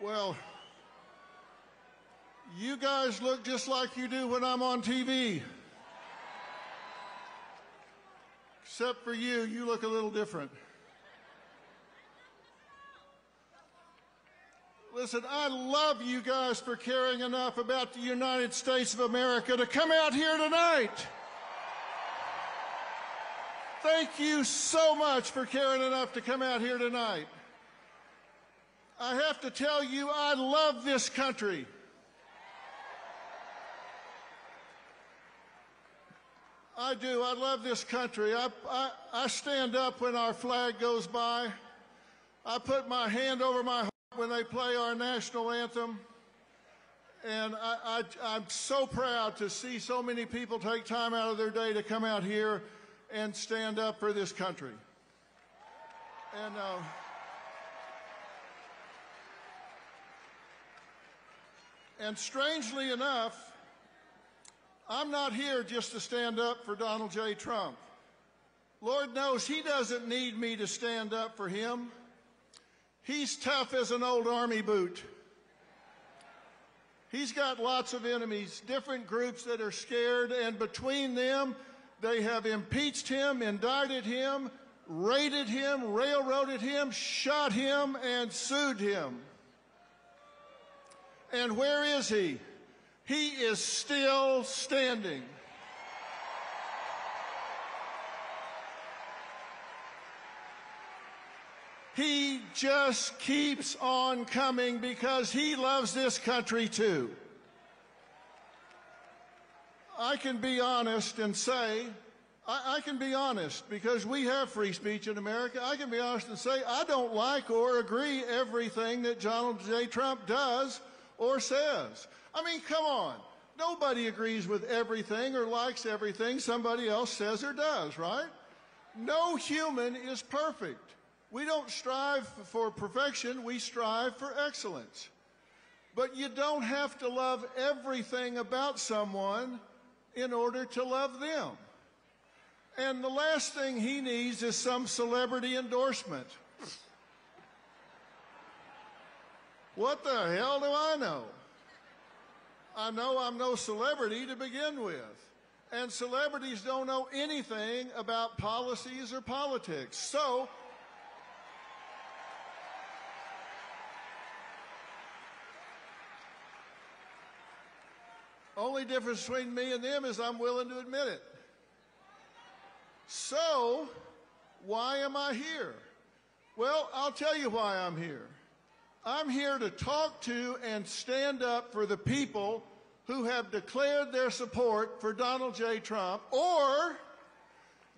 Well, you guys look just like you do when I'm on TV. Except for you, you look a little different. Listen, I love you guys for caring enough about the United States of America to come out here tonight. Thank you so much for caring enough to come out here tonight. I have to tell you, I love this country. I do. I love this country. I stand up when our flag goes by. I put my hand over my heart when they play our national anthem. And I'm so proud to see so many people take time out of their day to come out here and stand up for this country. And strangely enough, I'm not here just to stand up for Donald J. Trump. Lord knows he doesn't need me to stand up for him. He's tough as an old army boot. He's got lots of enemies, different groups that are scared, and between them, they have impeached him, indicted him, raided him, railroaded him, shot him, and sued him. And where is he? He is still standing. He just keeps on coming because he loves this country too. I can be honest and say, I can be honest because we have free speech in America. I can be honest and say I don't like or agree everything that Donald J. Trump does or says. I mean, come on. Nobody agrees with everything or likes everything somebody else says or does, right? No human is perfect. We don't strive for perfection, we strive for excellence. But you don't have to love everything about someone in order to love them. And the last thing he needs is some celebrity endorsement. What the hell do I know? I know I'm no celebrity to begin with. And celebrities don't know anything about policies or politics. So, only difference between me and them is I'm willing to admit it. So, why am I here? Well, I'll tell you why I'm here. I'm here to talk to and stand up for the people who have declared their support for Donald J. Trump, or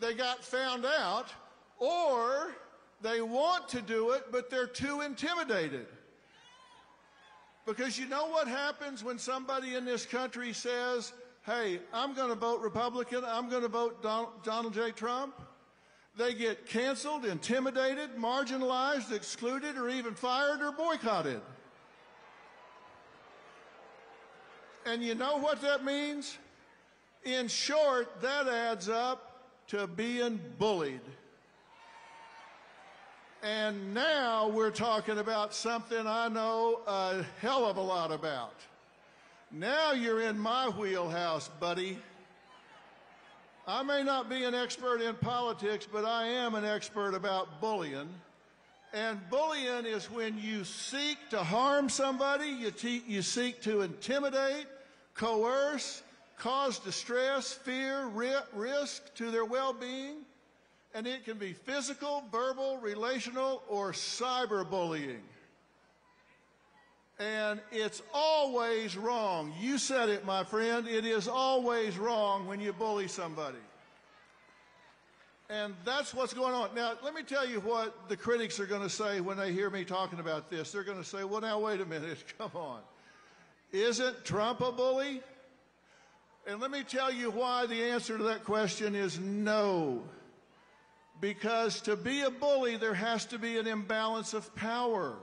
they got found out, or they want to do it, but they're too intimidated. Because you know what happens when somebody in this country says, hey, I'm going to vote Republican, I'm going to vote Donald J. Trump? They get canceled, intimidated, marginalized, excluded, or even fired or boycotted. And you know what that means? In short, that adds up to being bullied. And now we're talking about something I know a hell of a lot about. Now you're in my wheelhouse, buddy. I may not be an expert in politics, but I am an expert about bullying. And bullying is when you seek to harm somebody, you seek to intimidate, coerce, cause distress, fear, risk to their well-being. And it can be physical, verbal, relational, or cyberbullying. And it's always wrong. You said it, my friend. It is always wrong when you bully somebody. And that's what's going on. Now, let me tell you what the critics are going to say when they hear me talking about this. They're going to say, well, now, wait a minute. Come on. Isn't Trump a bully? And let me tell you why the answer to that question is no. Because to be a bully, there has to be an imbalance of power.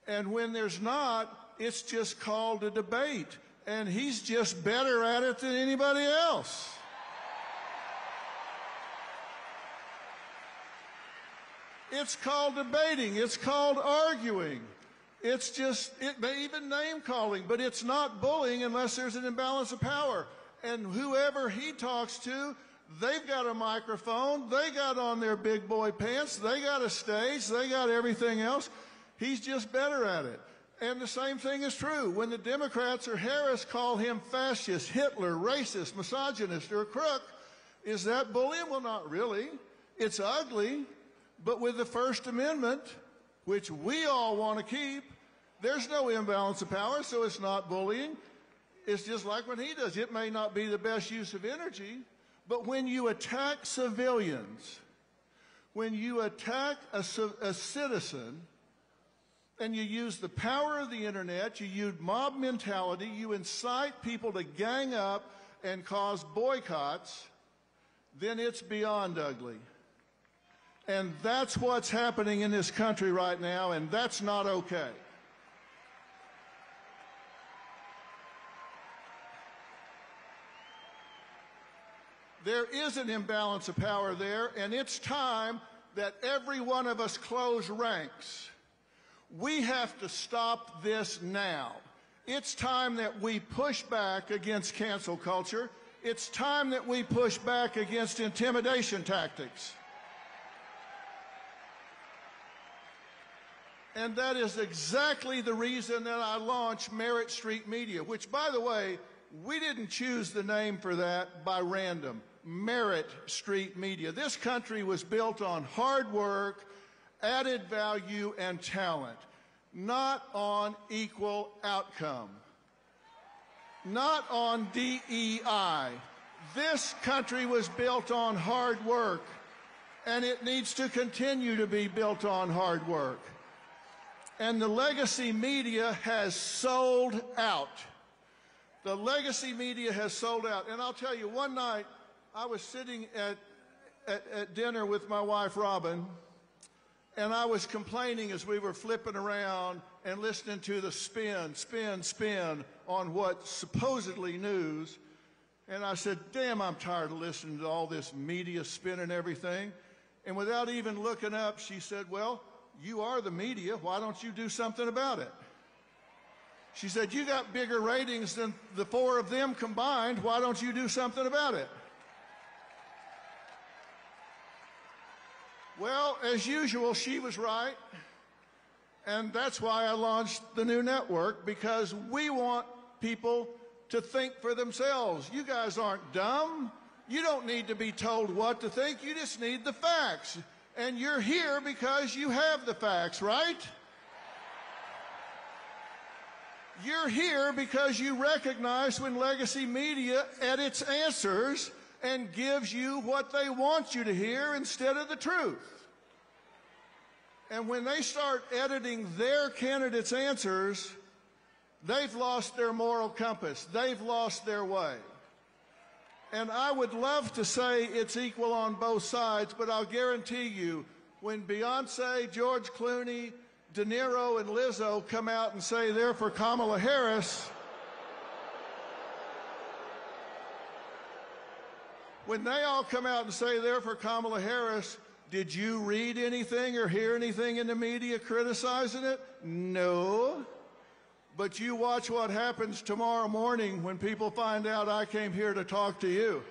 And when there's not, it's just called a debate. And he's just better at it than anybody else. It's called debating. It's called arguing. It's just, it may even name calling, but it's not bullying unless there's an imbalance of power. And whoever he talks to, they've got a microphone, they got on their big boy pants, they got a stage, they got everything else. He's just better at it. And the same thing is true. When the Democrats or Harris call him fascist, Hitler, racist, misogynist, or a crook, is that bullying? Well, not really. It's ugly. But with the First Amendment, which we all want to keep, there's no imbalance of power, so it's not bullying. It's just like when he does. It may not be the best use of energy, but when you attack civilians, when you attack a citizen, and you use the power of the internet, you use mob mentality, you incite people to gang up and cause boycotts, then it's beyond ugly. And that's what's happening in this country right now, and that's not okay. There is an imbalance of power there, and it's time that every one of us close ranks. We have to stop this now. It's time that we push back against cancel culture. It's time that we push back against intimidation tactics. And that is exactly the reason that I launched Merit Street Media, which, by the way, we didn't choose the name for that by random. Merit Street Media. This country was built on hard work, added value, and talent, not on equal outcome, not on DEI. This country was built on hard work, and it needs to continue to be built on hard work. And the legacy media has sold out. The legacy media has sold out. And I'll tell you, one night I was sitting at dinner with my wife, Robin, and I was complaining as we were flipping around and listening to the spin on what's supposedly news. And I said, damn, I'm tired of listening to all this media spin and everything. And without even looking up, she said, well, you are the media. Why don't you do something about it? She said, you got bigger ratings than the four of them combined. Why don't you do something about it? Well, as usual, she was right. And that's why I launched the new network, because we want people to think for themselves. You guys aren't dumb. You don't need to be told what to think. You just need the facts. And you're here because you have the facts, right? You're here because you recognize when legacy media edits answers and gives you what they want you to hear instead of the truth. And when they start editing their candidates' answers, they've lost their moral compass. They've lost their way. And I would love to say it's equal on both sides, but I'll guarantee you, when Beyonce, George Clooney, De Niro, and Lizzo come out and say they're for Kamala Harris, when they all come out and say they're for Kamala Harris, did you read anything or hear anything in the media criticizing it? No. But you watch what happens tomorrow morning when people find out I came here to talk to you.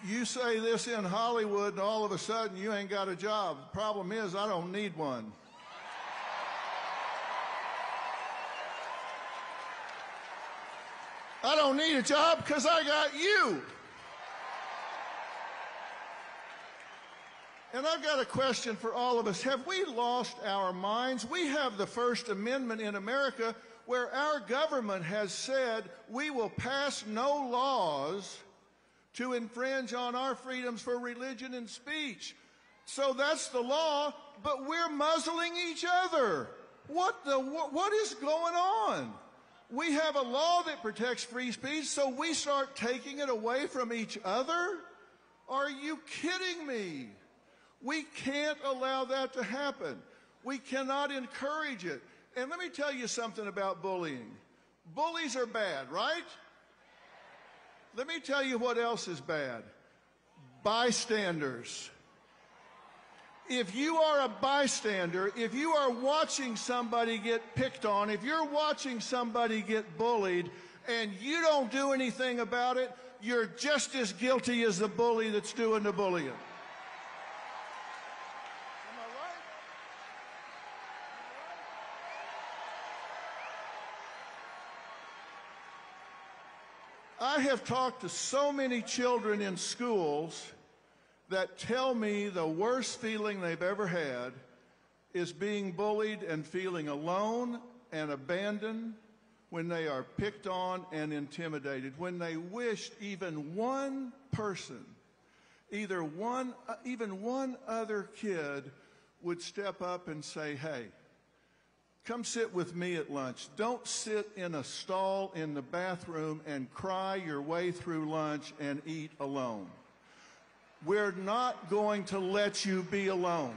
You say this in Hollywood and all of a sudden you ain't got a job. The problem is I don't need one. I don't need a job because I got you. And I've got a question for all of us. Have we lost our minds? We have the First Amendment in America where our government has said we will pass no laws to infringe on our freedoms for religion and speech. So that's the law, but we're muzzling each other. What is going on? We have a law that protects free speech, so we start taking it away from each other? Are you kidding me? We can't allow that to happen. We cannot encourage it. And let me tell you something about bullying. Bullies are bad, right? Let me tell you what else is bad. Bystanders. If you are a bystander, if you are watching somebody get picked on, if you're watching somebody get bullied, and you don't do anything about it, you're just as guilty as the bully that's doing the bullying. Am I right? I have talked to so many children in schools that tell me the worst feeling they've ever had is being bullied and feeling alone and abandoned when they are picked on and intimidated, when they wished even one person, even one other kid would step up and say, hey, come sit with me at lunch. Don't sit in a stall in the bathroom and cry your way through lunch and eat alone. We're not going to let you be alone.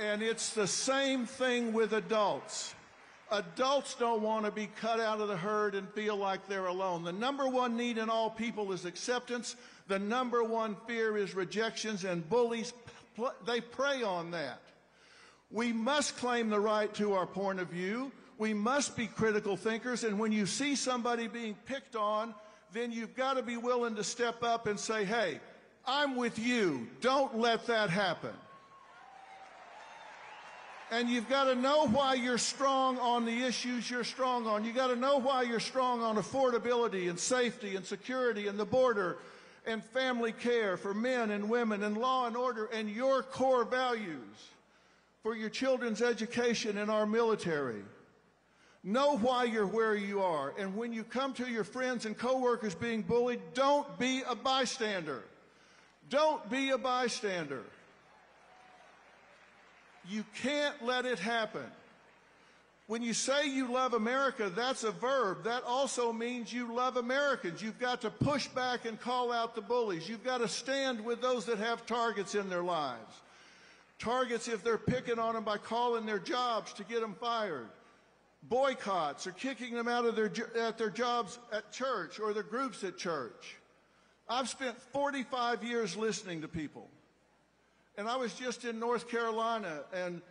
And it's the same thing with adults. Adults don't want to be cut out of the herd and feel like they're alone. The number one need in all people is acceptance. The number one fear is rejections, and bullies, they prey on that. We must claim the right to our point of view. We must be critical thinkers, and when you see somebody being picked on, then you've got to be willing to step up and say, hey, I'm with you. Don't let that happen. And you've got to know why you're strong on the issues you're strong on. You've got to know why you're strong on affordability and safety and security and the border and family care for men and women and law and order and your core values for your children's education and our military. Know why you're where you are. And when you come to your friends and coworkers being bullied, don't be a bystander. Don't be a bystander. You can't let it happen. When you say you love America, that's a verb. That also means you love Americans. You've got to push back and call out the bullies. You've got to stand with those that have targets in their lives. Targets if they're picking on them by calling their jobs to get them fired. Boycotts or kicking them out of their jobs at church or their groups at church. I've spent 45 years listening to people. And I was just in North Carolina and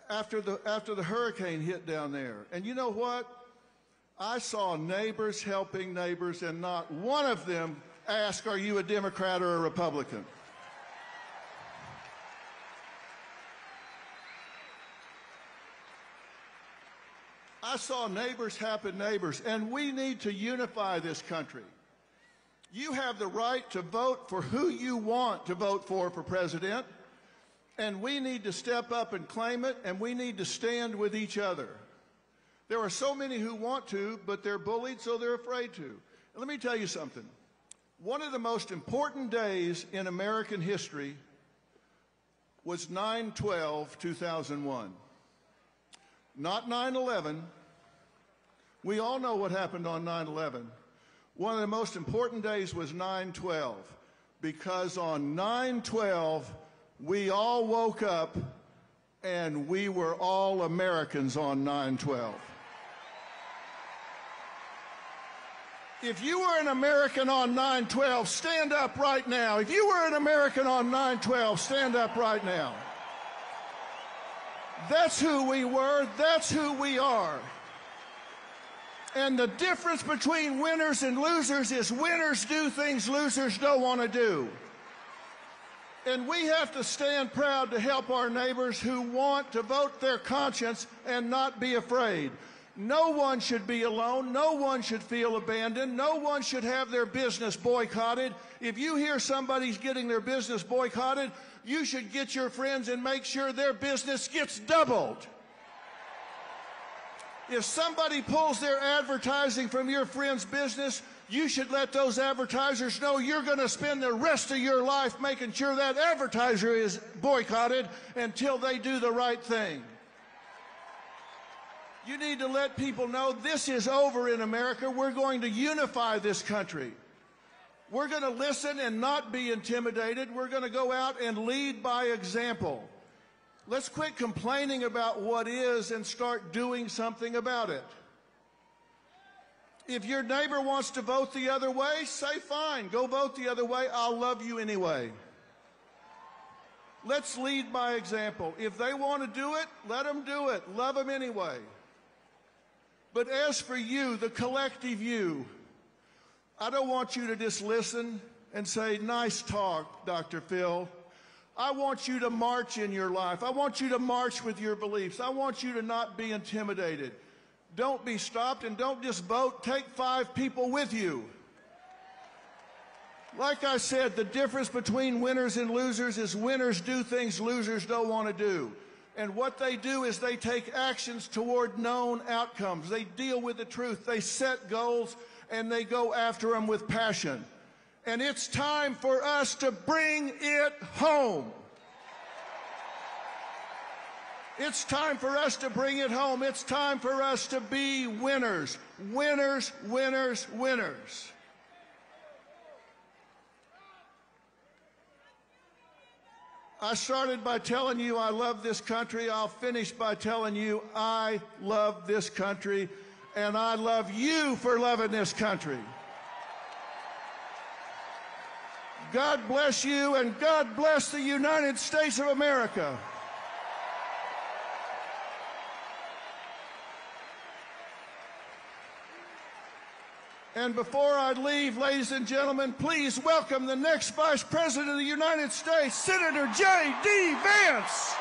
after the hurricane hit down there. And you know what? I saw neighbors helping neighbors, and not one of them asked, are you a Democrat or a Republican? I saw neighbors helping neighbors, and we need to unify this country. You have the right to vote for who you want to vote for president, and we need to step up and claim it, and we need to stand with each other. There are so many who want to, but they're bullied, so they're afraid to. And let me tell you something. One of the most important days in American history was 9/12/2001. Not 9/11. We all know what happened on 9/11. One of the most important days was 9/12, because on 9/12, we all woke up and we were all Americans on 9/12. If you were an American on 9/12, stand up right now. If you were an American on 9/12, stand up right now. That's who we were. That's who we are. And the difference between winners and losers is winners do things losers don't want to do. And we have to stand proud to help our neighbors who want to vote their conscience and not be afraid. No one should be alone. No one should feel abandoned. No one should have their business boycotted. If you hear somebody's getting their business boycotted, you should get your friends and make sure their business gets doubled. If somebody pulls their advertising from your friend's business, you should let those advertisers know you're going to spend the rest of your life making sure that advertiser is boycotted until they do the right thing. You need to let people know this is over in America. We're going to unify this country. We're going to listen and not be intimidated. We're going to go out and lead by example. Let's quit complaining about what is and start doing something about it. If your neighbor wants to vote the other way, say fine, go vote the other way. I'll love you anyway. Let's lead by example. If they want to do it, let them do it. Love them anyway. But as for you, the collective you, I don't want you to just listen and say, nice talk, Dr. Phil. I want you to march in your life. I want you to march with your beliefs. I want you to not be intimidated. Don't be stopped, and don't just vote. Take 5 people with you. Like I said, the difference between winners and losers is winners do things losers don't want to do. And what they do is they take actions toward known outcomes. They deal with the truth. They set goals, and they go after them with passion. And it's time for us to bring it home. It's time for us to bring it home. It's time for us to be winners. Winners, winners, winners. I started by telling you I love this country. I'll finish by telling you I love this country, and I love you for loving this country. God bless you, and God bless the United States of America. And before I leave, ladies and gentlemen, please welcome the next Vice President of the United States, Senator J.D. Vance.